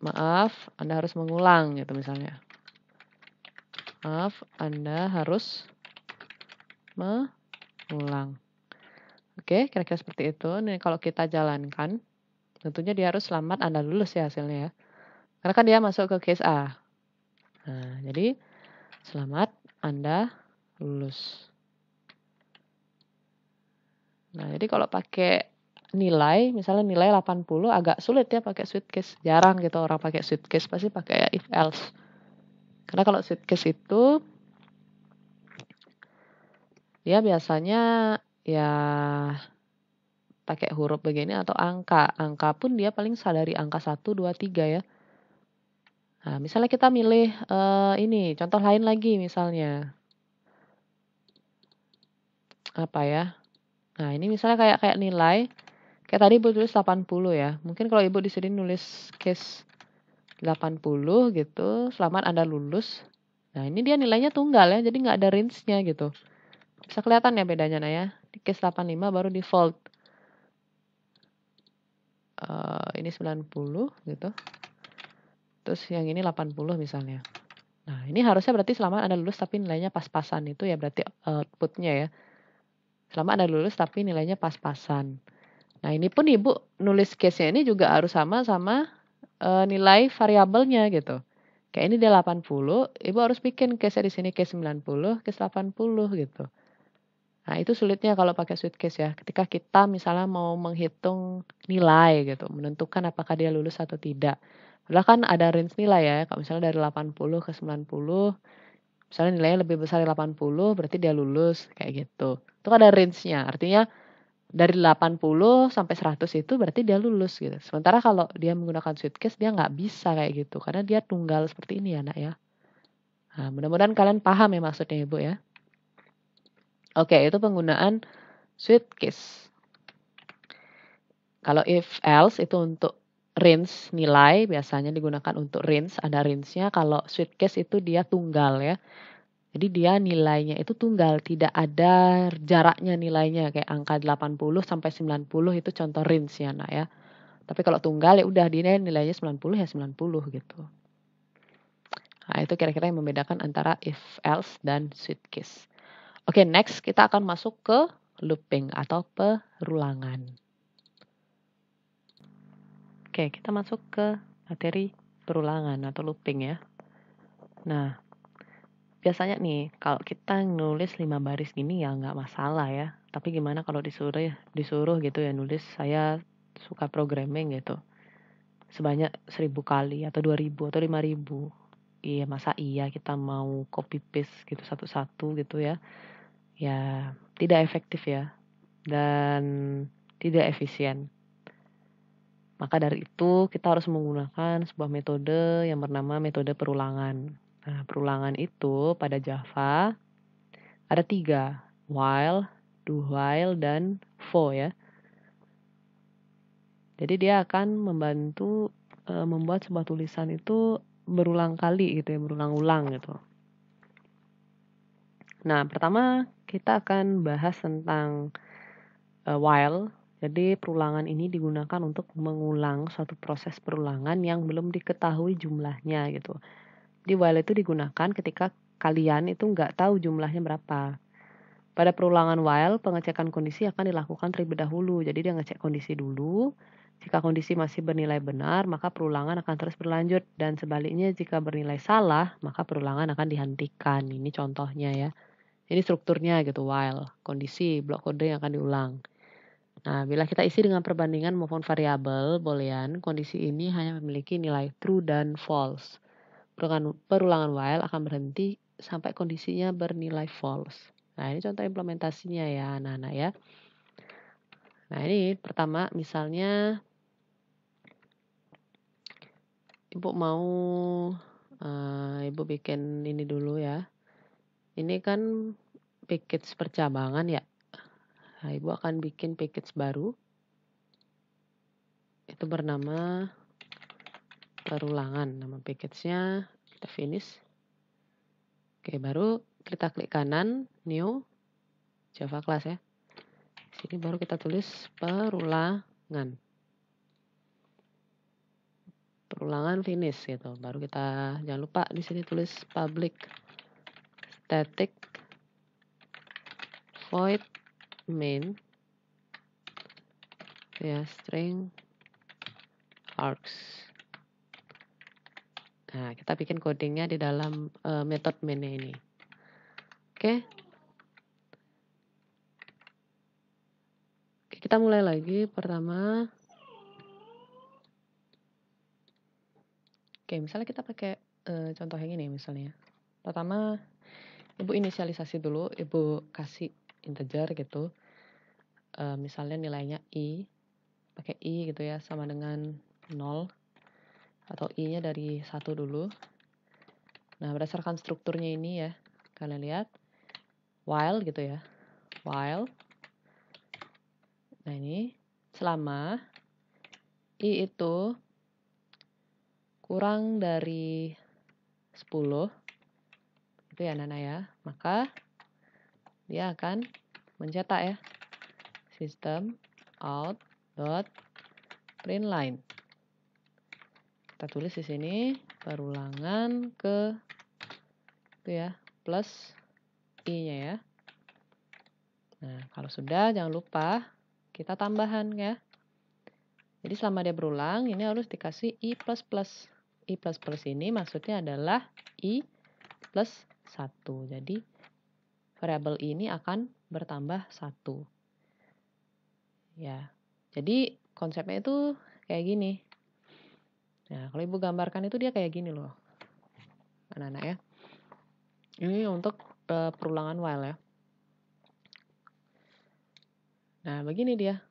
Maaf, Anda harus mengulang gitu misalnya. Maaf, Anda harus mengulang. Oke, kira-kira seperti itu. Nih kalau kita jalankan, tentunya dia harus selamat Anda lulus ya hasilnya ya. Karena kan dia masuk ke case A. Nah, jadi selamat Anda lulus. Nah, jadi kalau pakai nilai, misalnya nilai 80 agak sulit ya pakai sweet case. Jarang gitu orang pakai sweet case, pasti pakai if else. Karena kalau sweet case itu dia biasanya ya pakai huruf begini atau angka. Angka pun dia paling dari angka 1, 2, 3 ya. Nah, misalnya kita milih ini, contoh lain lagi misalnya. Apa ya? Nah, ini misalnya kayak nilai. Kayak tadi Ibu tulis 80 ya. Mungkin kalau Ibu di sini nulis case 80 gitu, selamat Anda lulus. Nah, ini dia nilainya tunggal ya, jadi nggak ada range-nya gitu. Bisa kelihatan ya bedanya nah ya. Di case 85 baru default. Ini 90 gitu. Terus yang ini 80 misalnya. Nah, ini harusnya berarti selamat Anda lulus tapi nilainya pas-pasan. Itu ya berarti output-nya ya. Selamat Anda lulus tapi nilainya pas-pasan. Nah, ini pun Ibu nulis case-nya ini juga harus sama nilai variabelnya gitu. Kayak ini dia 80, Ibu harus bikin case-nya di sini case 90, case 80 gitu. Nah, itu sulitnya kalau pakai sweet case ya. Ketika kita misalnya mau menghitung nilai gitu, menentukan apakah dia lulus atau tidak. Padahal kan ada range nilai ya. Kalau misalnya dari 80 ke 90, misalnya nilainya lebih besar dari 80, berarti dia lulus kayak gitu. Itu kan ada range-nya. Artinya dari 80 sampai 100 itu berarti dia lulus gitu. Sementara kalau dia menggunakan sweet case dia nggak bisa kayak gitu karena dia tunggal seperti ini ya nak ya. Nah, mudah-mudahan kalian paham ya maksudnya Ibu ya. Oke, itu penggunaan sweet case. Kalau if else itu untuk range nilai biasanya digunakan untuk range, ada range-nya. Kalau sweet case itu dia tunggal ya. Jadi dia nilainya itu tunggal, tidak ada jaraknya nilainya kayak angka 80 sampai 90 itu contoh range-nya nak ya. Tapi kalau tunggal ya udah dia nilainya 90 ya 90 gitu. Nah, itu kira-kira yang membedakan antara if else dan sweet case. Oke, next kita akan masuk ke looping atau perulangan. Oke, kita masuk ke materi perulangan atau looping ya. Nah, biasanya nih kalau kita nulis 5 baris gini ya nggak masalah ya. Tapi gimana kalau disuruh gitu ya nulis, saya suka programming gitu. Sebanyak 1000 kali atau 2000 atau 5000. Iya, masa iya kita mau copy paste gitu satu-satu gitu ya. Ya, tidak efektif ya dan tidak efisien. Maka dari itu kita harus menggunakan sebuah metode yang bernama metode perulangan. Nah, perulangan itu pada Java ada 3, while, do while, dan for ya. Jadi dia akan membantu membuat sebuah tulisan itu berulang kali gitu ya, berulang-ulang gitu. Nah, pertama kita akan bahas tentang while. Jadi perulangan ini digunakan untuk mengulang suatu proses perulangan yang belum diketahui jumlahnya gitu. Di while itu digunakan ketika kalian itu nggak tahu jumlahnya berapa. Pada perulangan while, pengecekan kondisi akan dilakukan terlebih dahulu. Jadi dia ngecek kondisi dulu. Jika kondisi masih bernilai benar, maka perulangan akan terus berlanjut. Dan sebaliknya jika bernilai salah, maka perulangan akan dihentikan. Ini contohnya ya. Ini strukturnya gitu, while. Kondisi, blok kode yang akan diulang. Nah, bila kita isi dengan perbandingan maupun variabel boolean, kondisi ini hanya memiliki nilai true dan false. Perulangan while akan berhenti sampai kondisinya bernilai false. Nah, ini contoh implementasinya ya anak-anak ya. Nah, ini pertama misalnya Ibu mau Ibu bikin ini dulu ya. Ini kan package percabangan ya. Nah, Ibu akan bikin package baru. Itu bernama perulangan. Nama package-nya kita finish. Oke, baru kita klik kanan, new, Java class ya. Sini baru kita tulis perulangan. Perulangan finish gitu. Baru kita, jangan lupa di sini tulis public static void main ya, string args. Nah, kita bikin codingnya di dalam method main ini. Oke. Oke, kita mulai lagi. Pertama, oke, misalnya kita pakai contoh yang ini misalnya. Pertama, Ibu inisialisasi dulu, Ibu kasih integer gitu. Misalnya nilainya i, pakai i gitu ya, sama dengan 0. Atau i-nya dari 1 dulu. Nah, berdasarkan strukturnya ini ya, kalian lihat while gitu ya. While. Nah, ini selama i itu kurang dari 10 itu ya Nana ya, maka dia akan mencetak ya system out dot println. Kita tulis di sini perulangan ke itu ya, plus i-nya ya. Nah, kalau sudah jangan lupa kita tambahan ya. Jadi selama dia berulang ini harus dikasih i plus plus. I plus plus ini maksudnya adalah i plus 1. Jadi variabel ini akan bertambah 1. Ya. Jadi konsepnya itu kayak gini. Nah, kalau Ibu gambarkan itu dia kayak gini loh. Anak-anak ya. Ini untuk perulangan while ya. Nah, begini dia.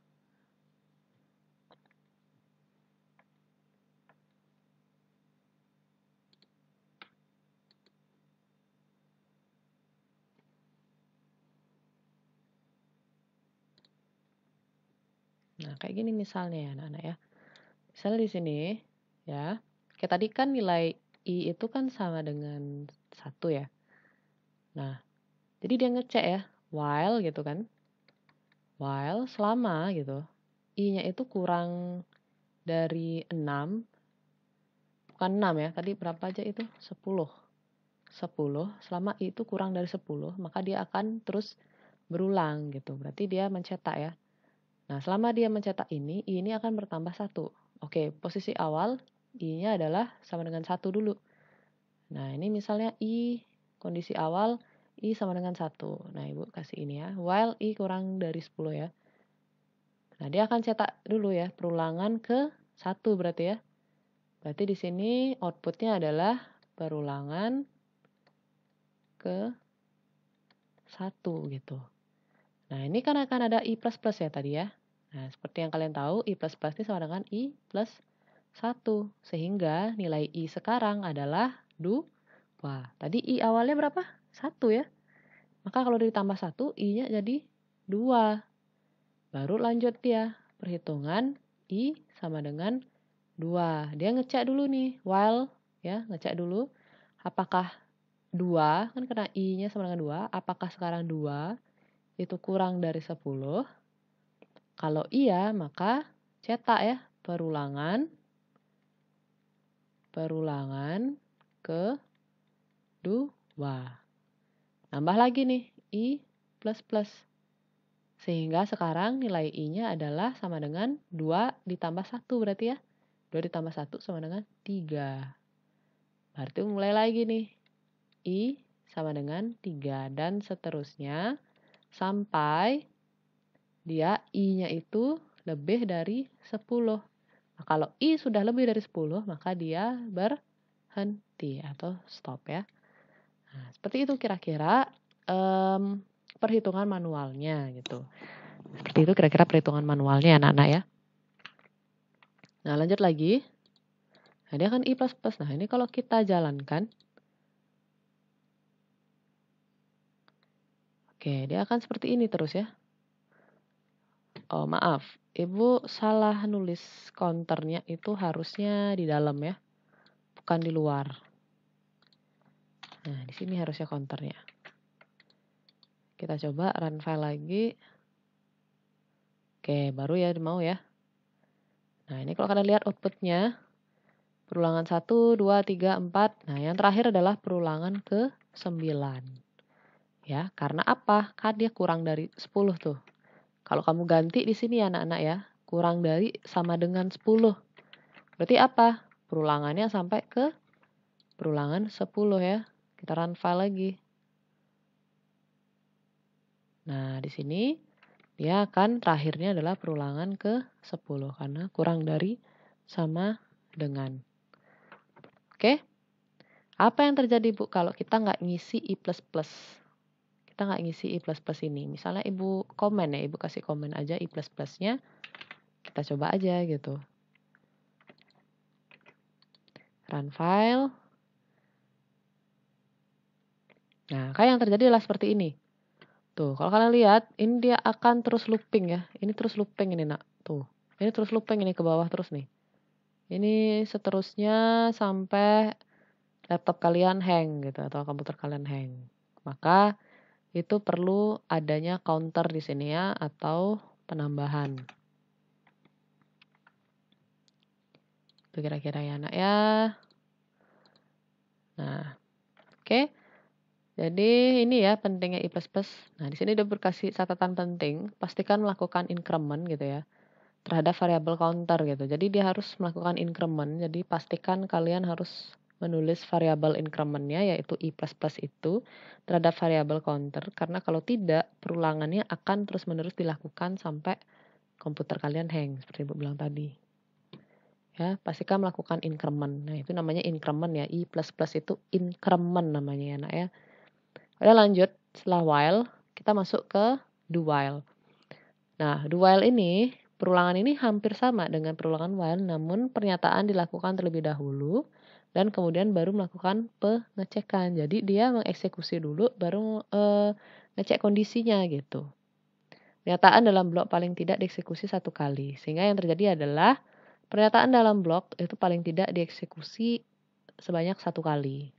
Nah, kayak gini misalnya ya, anak-anak ya. Misalnya di sini ya, kayak tadi kan nilai i itu kan sama dengan 1 ya. Nah, jadi dia ngecek ya, while gitu kan. While selama gitu, i-nya itu kurang dari 6, bukan 6 ya, tadi berapa aja itu? 10. 10, selama i itu kurang dari 10, maka dia akan terus berulang gitu. Berarti dia mencetak ya. Nah, selama dia mencetak ini, i ini akan bertambah 1. Oke, posisi awal i-nya adalah sama dengan 1 dulu. Nah, ini misalnya i kondisi awal i sama dengan 1. Nah, Ibu kasih ini ya, while i kurang dari 10 ya. Nah, dia akan cetak dulu ya, perulangan ke 1 berarti ya. Berarti di sini outputnya adalah perulangan ke 1 gitu. Nah, ini kan akan ada i plus plus ya tadi ya. Nah, seperti yang kalian tahu, i plus plus ini sama dengan i plus 1. Sehingga nilai i sekarang adalah 2. Tadi i awalnya berapa? 1 ya. Maka kalau ditambah 1, i-nya jadi 2. Baru lanjut dia. Perhitungan i sama dengan 2. Dia ngecek dulu nih, while ya, ngecek dulu apakah 2, kan karena i-nya sama dengan 2, apakah sekarang 2 itu kurang dari 10? Kalau iya, maka cetak ya, perulangan ke 2. Nambah lagi nih, i plus plus. Sehingga sekarang nilai i-nya adalah sama dengan 2 ditambah 1 berarti ya. 2 ditambah 1 sama dengan 3. Berarti mulai lagi nih, i sama dengan 3 dan seterusnya sampai dia i-nya itu lebih dari 10. Nah, kalau i sudah lebih dari 10, maka dia berhenti atau stop ya. Nah, seperti itu kira-kira perhitungan manualnya gitu. Seperti itu kira-kira perhitungan manualnya anak-anak ya. Nah, lanjut lagi. Nah, dia kan i plus plus. Nah, ini kalau kita jalankan. Oke, dia akan seperti ini terus ya. Oh, maaf. Ibu salah nulis counternya itu harusnya di dalam ya. dilakukan di luar. Nah, di sini harusnya counternya. Kita coba run file lagi. Oke, baru ya mau ya. Nah, ini kalau kalian lihat outputnya, perulangan 1, 2, 3, 4. Nah, yang terakhir adalah perulangan ke-9. Ya, karena apa? Kan dia kurang dari 10 tuh. Kalau kamu ganti di sini ya anak-anak ya, kurang dari sama dengan 10. Berarti apa? Perulangannya sampai ke perulangan 10 ya. Kita run file lagi. Nah, di sini dia akan terakhirnya adalah perulangan ke-10 karena kurang dari sama dengan. Oke? Apa yang terjadi Bu kalau kita nggak ngisi I++? Kita nggak ngisi I++ ini. Misalnya Ibu komen ya, Ibu kasih komen aja I++-nya. Kita coba aja gitu. Run file. Nah, kayak yang terjadi adalah seperti ini. Tuh, kalau kalian lihat, ini dia akan terus looping ya. Ini terus looping ini, Nak. Tuh, ini terus looping ini ke bawah terus nih. Ini seterusnya sampai laptop kalian hang gitu atau komputer kalian hang. Maka itu perlu adanya counter di sini ya atau penambahan. Itu kira-kira ya, Nak ya. Nah, oke. Jadi ini ya pentingnya I++. Nah, di sini udah berkasih catatan penting, pastikan melakukan increment gitu ya terhadap variabel counter gitu. Jadi dia harus melakukan increment. Jadi pastikan kalian harus menulis variabel incrementnya yaitu I++ itu terhadap variabel counter karena kalau tidak perulangannya akan terus-menerus dilakukan sampai komputer kalian hang seperti Ibu bilang tadi. Ya, pastikan melakukan increment. Nah, itu namanya increment ya. I++ itu increment namanya ya, Nak ya. Udah lanjut, setelah while, kita masuk ke do while. Nah, do while ini, perulangan ini hampir sama dengan perulangan while, namun pernyataan dilakukan terlebih dahulu, dan kemudian baru melakukan pengecekan. Jadi dia mengeksekusi dulu, baru ngecek kondisinya gitu. Pernyataan dalam blok paling tidak dieksekusi 1 kali. Sehingga yang terjadi adalah, pernyataan dalam blok itu paling tidak dieksekusi sebanyak 1 kali.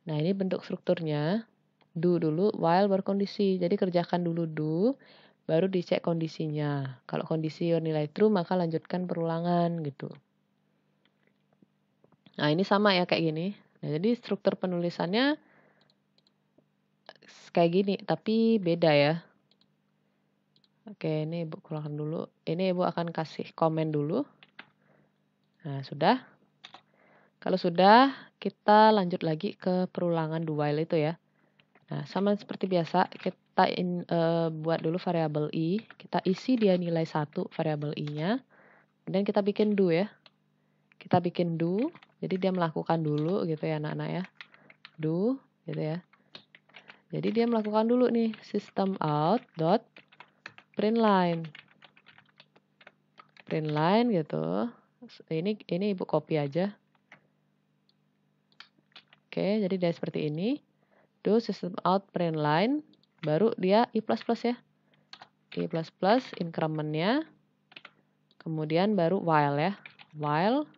Nah, ini bentuk strukturnya. Do dulu, while baru kondisi. Jadi kerjakan dulu do, baru dicek kondisinya. Kalau kondisi nilai true, maka lanjutkan perulangan gitu. Nah, ini sama ya kayak gini. Nah, jadi struktur penulisannya kayak gini, tapi beda ya. Oke, ini Ibu keluarkan dulu. Ini Ibu akan kasih komen dulu. Nah, sudah. Kalau sudah, kita lanjut lagi ke perulangan do while itu ya. Nah, sama seperti biasa, kita buat dulu variabel i, kita isi dia nilai 1 variabel i-nya, dan kita bikin do ya. Kita bikin do, jadi dia melakukan dulu gitu ya anak-anak ya. Do, gitu ya. Jadi dia melakukan dulu nih, system out dot println. Println gitu. Ini Ibu copy aja. Oke, jadi dia seperti ini. Do system out println, baru dia I++ ya. I++ incrementnya, kemudian baru while ya. While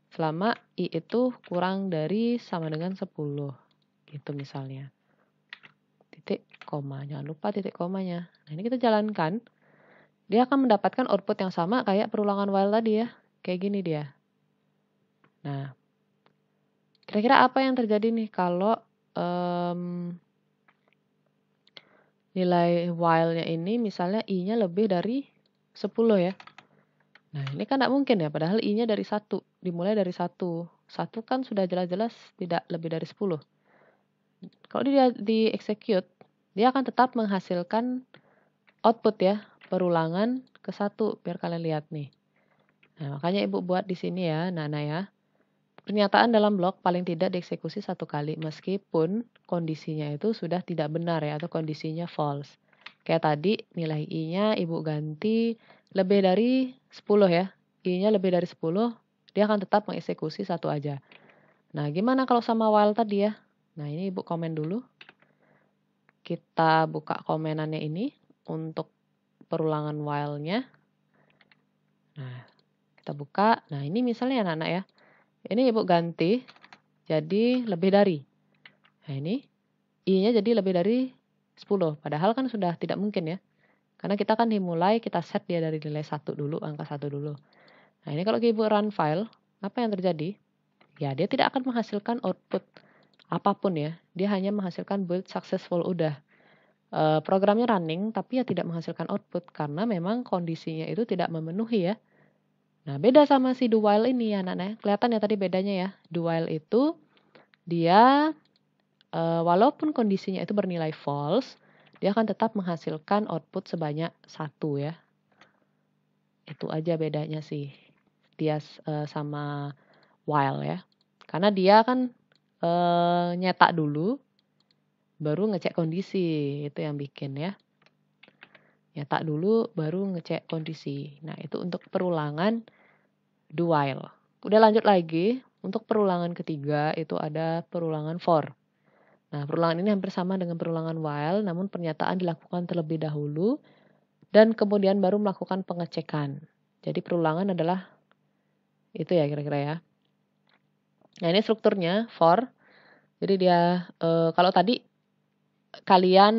selama I itu kurang dari sama dengan 10. Gitu misalnya. Titik koma, jangan lupa titik komanya. Nah, ini kita jalankan. Dia akan mendapatkan output yang sama kayak perulangan while tadi ya. Kayak gini dia. Nah, kira-kira apa yang terjadi nih kalau nilai while-nya ini misalnya I-nya lebih dari 10 ya. Nah, ini kan tidak mungkin ya, padahal I-nya dari 1, dimulai dari 1. 1 kan sudah jelas-jelas tidak lebih dari 10. Kalau dia di-execute, dia akan tetap menghasilkan output ya, perulangan ke 1, biar kalian lihat nih. Nah, makanya Ibu buat di sini ya, Nana ya. Pernyataan dalam blok paling tidak dieksekusi 1 kali, meskipun kondisinya itu sudah tidak benar ya, atau kondisinya false. Kayak tadi, nilai I-nya Ibu ganti lebih dari 10 ya. I-nya lebih dari 10, dia akan tetap mengeksekusi 1 aja. Nah, gimana kalau sama while tadi ya? Nah, ini Ibu komen dulu. Kita buka komenannya ini untuk perulangan while-nya. Nah, kita buka. Nah, ini misalnya anak-anak ya. Ini Ibu ganti jadi lebih dari. Nah ini I-nya jadi lebih dari 10. Padahal kan sudah tidak mungkin ya. Karena kita kan dimulai, kita set dia dari nilai 1 dulu, angka 1 dulu. Nah ini kalau Ibu run file, apa yang terjadi? Ya dia tidak akan menghasilkan output apapun ya. Dia hanya menghasilkan build successful udah. Programnya running tapi ya tidak menghasilkan output karena memang kondisinya itu tidak memenuhi ya. Nah, beda sama si do while ini ya anak-anak. Kelihatan ya tadi bedanya ya. Do while itu dia walaupun kondisinya itu bernilai false, dia akan tetap menghasilkan output sebanyak 1 ya. Itu aja bedanya sih. Dia sama while ya. Karena dia kan nyetak dulu baru ngecek kondisi. Itu yang bikin ya. Nyetak dulu baru ngecek kondisi. Nah, itu untuk perulangan do while. Udah lanjut lagi, untuk perulangan ketiga itu ada perulangan for. Nah, perulangan ini hampir sama dengan perulangan while, namun pernyataan dilakukan terlebih dahulu dan kemudian baru melakukan pengecekan. Jadi perulangan adalah itu ya kira-kira ya. Nah, ini strukturnya for. Jadi dia kalau tadi kalian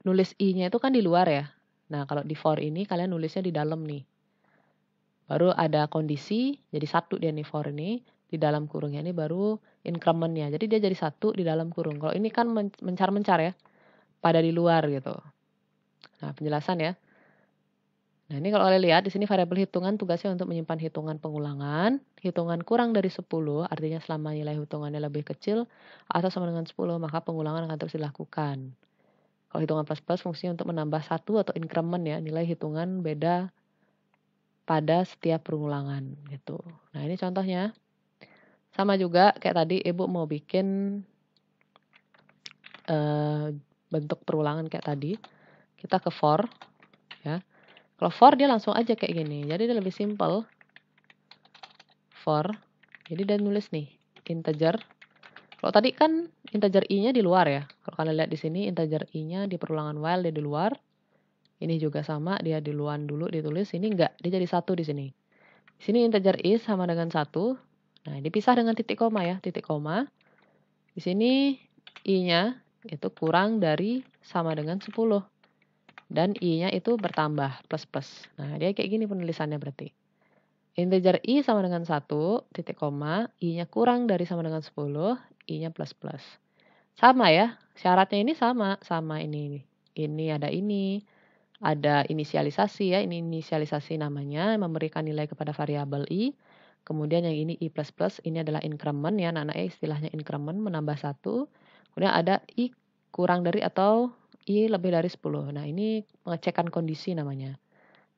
nulis i-nya itu kan di luar ya. Nah, kalau di for ini kalian nulisnya di dalam nih. Baru ada kondisi, jadi 1 dia nih for ini, di dalam kurungnya ini baru increment-nya. Jadi dia jadi 1 di dalam kurung. Kalau ini kan mencar-mencar ya, pada di luar gitu. Nah, penjelasan ya. Nah, ini kalau kalian lihat di sini variabel hitungan tugasnya untuk menyimpan hitungan pengulangan. Hitungan kurang dari 10, artinya selama nilai hitungannya lebih kecil atau sama dengan 10, maka pengulangan akan terus dilakukan. Kalau hitungan plus-plus fungsinya untuk menambah 1 atau increment ya, nilai hitungan beda pada setiap pengulangan gitu. Nah, ini contohnya. Sama juga kayak tadi Ibu mau bikin bentuk perulangan kayak tadi. Kita ke for ya. Kalau for dia langsung aja kayak gini. Jadi dia lebih simple. For. Jadi dia nulis nih integer. Kalau tadi kan integer i-nya di luar ya. Kalau kalian lihat di sini integer i-nya di perulangan while dia di luar. Ini juga sama, dia di luar dulu ditulis. Ini enggak, dia jadi 1 di sini. Di sini integer i sama dengan 1. Nah, dipisah dengan titik koma ya, titik koma. Di sini i-nya itu kurang dari sama dengan 10. Dan i-nya itu bertambah, plus-plus. Nah, dia kayak gini penulisannya berarti. Integer i sama dengan 1, titik koma, i-nya kurang dari sama dengan 10, i-nya plus-plus. Sama ya, syaratnya ini sama ini. Ini ada inisialisasi ya, ini inisialisasi namanya, memberikan nilai kepada variabel i. Kemudian yang ini i++, ini adalah increment ya, anak-anak istilahnya increment, menambah 1. Kemudian ada i kurang dari atau i lebih dari 10. Nah, ini pengecekan kondisi namanya.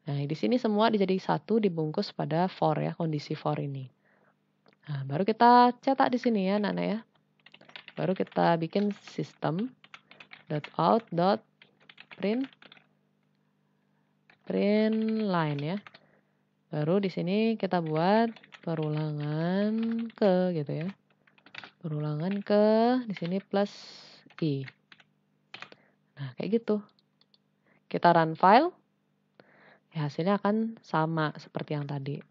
Nah, di sini semua dijadi 1 dibungkus pada for ya, kondisi for ini. Nah, baru kita cetak di sini ya, anak-anak ya. Baru kita bikin system.out.print line ya. Baru di sini kita buat perulangan ke gitu ya. Perulangan ke di sini plus i. Nah, kayak gitu. Kita run file. Ya, hasilnya akan sama seperti yang tadi.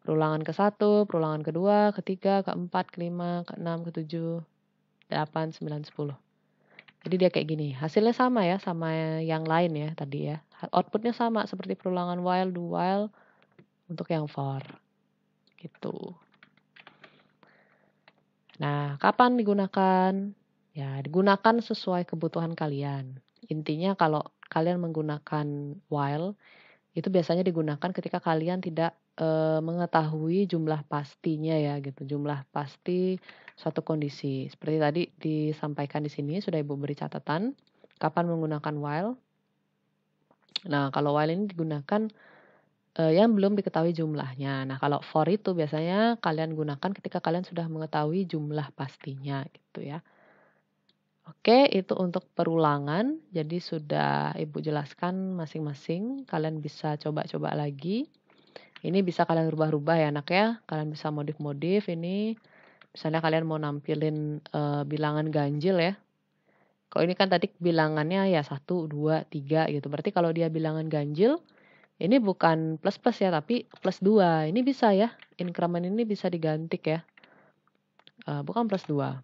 Perulangan ke-1, perulangan ke-2, ke-3, ke-4, ke-5, ke-6, ke-7, 8, 9, 10. Jadi dia kayak gini. Hasilnya sama ya, sama yang lain ya tadi ya. Outputnya sama seperti perulangan while, do while untuk yang for. Gitu. Nah, kapan digunakan? Ya, digunakan sesuai kebutuhan kalian. Intinya kalau kalian menggunakan while, itu biasanya digunakan ketika kalian tidak mengetahui jumlah pastinya ya gitu, jumlah pasti suatu kondisi. Seperti tadi disampaikan di sini sudah Ibu beri catatan kapan menggunakan while. Nah, kalau while ini digunakan yang belum diketahui jumlahnya. Nah, kalau for itu biasanya kalian gunakan ketika kalian sudah mengetahui jumlah pastinya gitu ya. Oke, itu untuk perulangan. Jadi sudah Ibu jelaskan masing-masing. Kalian bisa coba-coba lagi. Ini bisa kalian rubah-rubah ya anak ya. Kalian bisa modif-modif ini. Misalnya kalian mau nampilin bilangan ganjil ya. Kalau ini kan tadi bilangannya ya 1, 2, 3 gitu. Berarti kalau dia bilangan ganjil, Ini bukan plus-plus ya, tapi plus 2. Ini bisa ya, increment ini bisa diganti ya. Bukan plus 2.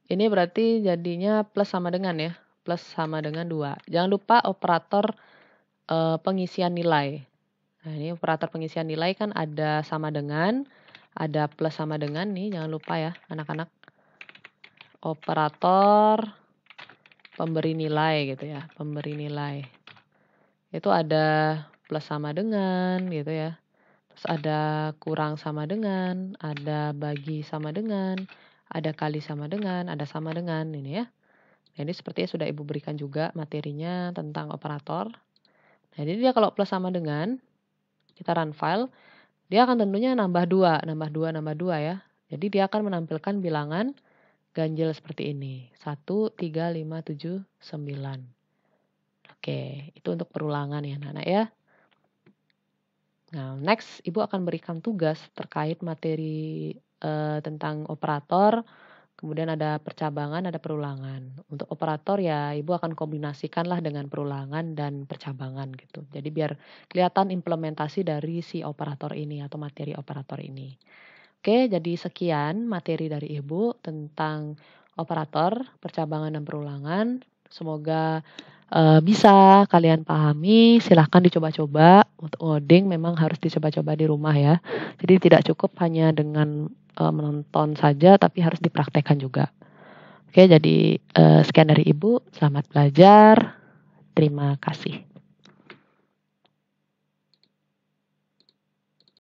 Ini berarti jadinya plus sama dengan ya. Plus sama dengan 2. Jangan lupa operator pengisian nilai. Nah, ini operator pengisian nilai kan ada sama dengan, ada plus sama dengan nih, jangan lupa ya anak-anak. Operator pemberi nilai gitu ya, pemberi nilai. Itu ada plus sama dengan gitu ya. Terus ada kurang sama dengan, ada bagi sama dengan, ada kali sama dengan, ada sama dengan ini ya. Nah, ini sepertinya sudah Ibu berikan juga materinya tentang operator. Nah, jadi dia kalau plus sama dengan, kita run file, dia akan tentunya nambah 2, nambah 2, nambah 2 ya. Jadi dia akan menampilkan bilangan ganjil seperti ini. 1, 3, 5, 7, 9. Oke, itu untuk perulangan ya anak-anak ya. Nah, next Ibu akan berikan tugas terkait materi tentang operator, kemudian ada percabangan, ada perulangan. Untuk operator ya Ibu akan kombinasikanlah dengan perulangan dan percabangan gitu. Jadi biar kelihatan implementasi dari si operator ini atau materi operator ini. Oke, jadi sekian materi dari Ibu tentang operator, percabangan dan perulangan. Semoga bisa kalian pahami. Silahkan dicoba-coba. Untuk ngoding memang harus dicoba-coba di rumah ya. Jadi tidak cukup hanya dengan menonton saja, tapi harus dipraktekkan juga. Oke, jadi sekian dari Ibu. Selamat belajar. Terima kasih.